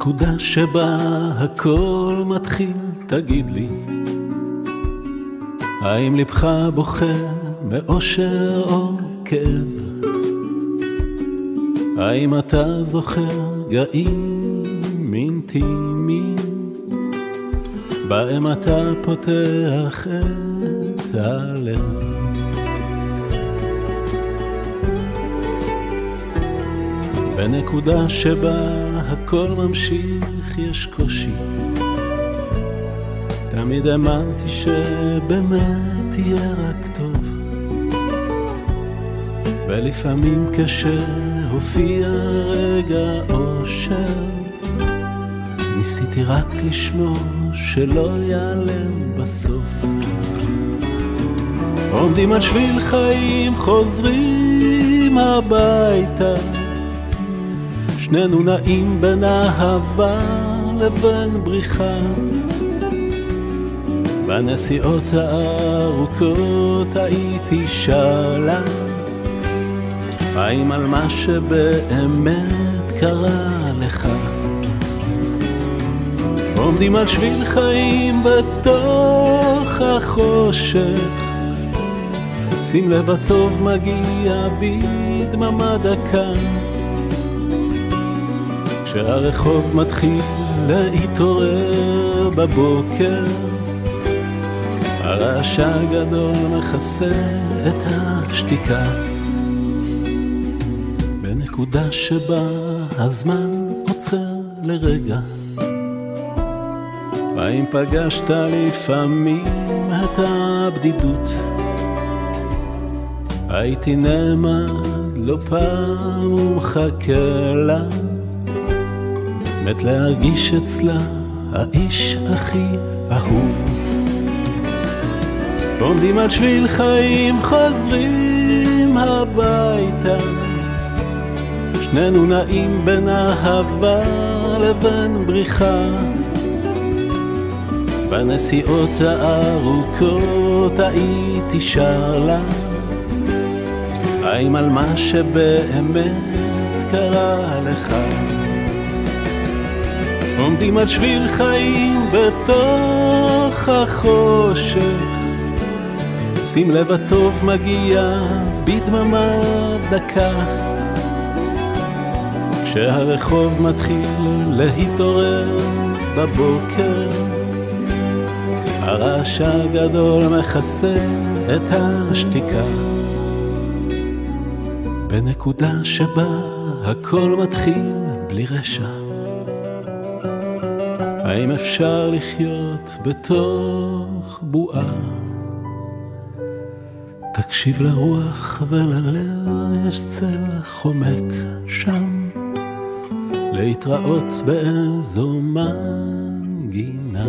בנקודה שבה הכל מתחיל, תגיד לי, האם לבך בוכה מאושר או כאב? האם אתה זוכר גאים אינטימיים בהם אתה פותח את הלב? בנקודה שבה הכל ממשיך יש קושי, תמיד האמנתי שבאמת יהיה רק טוב, ולפעמים כשהופיע רגע אושר ניסיתי רק לשמור שלא ייעלם בסוף. עומדים על שביל חיים חוזרים הביתה, שנינו נעים בין אהבה לבין בריחה, בנסיעות הארוכות הייתי שאלה האם על מה שבאמת קרה לך. עומדים על שביל חיים בתוך החושך, שים לב הטוב מגיע בדממה דקה, כשהרחוב מתחיל להתעורר בבוקר, הרעש הגדול מכסה את השתיקה. בנקודה שבה הזמן עוצר לרגע, האם פגשת לפעמים את הבדידות? הייתי נעמד לא פעם ומחכה לה, מת להרגיש אצלה האיש הכי אהוב. עומדים על שביל חיים חוזרים הביתה, שנינו נעים בין אהבה לבין בריחה, בנסיעות הארוכות הייתי שר לה האם על מה שבאמת קרה לך. עומדים על שביל חיים בתוך החושך, שים לב הטוב מגיע בדממה דקה, כשהרחוב מתחיל להתעורר בבוקר, הרעש הגדול מכסה את השתיקה. בנקודה שבה הכל מתחיל בלי רשע, האם אפשר לחיות בתוך בועה? תקשיב לרוח וללב, יש צל חומק שם, להתראות באיזו מנגינה.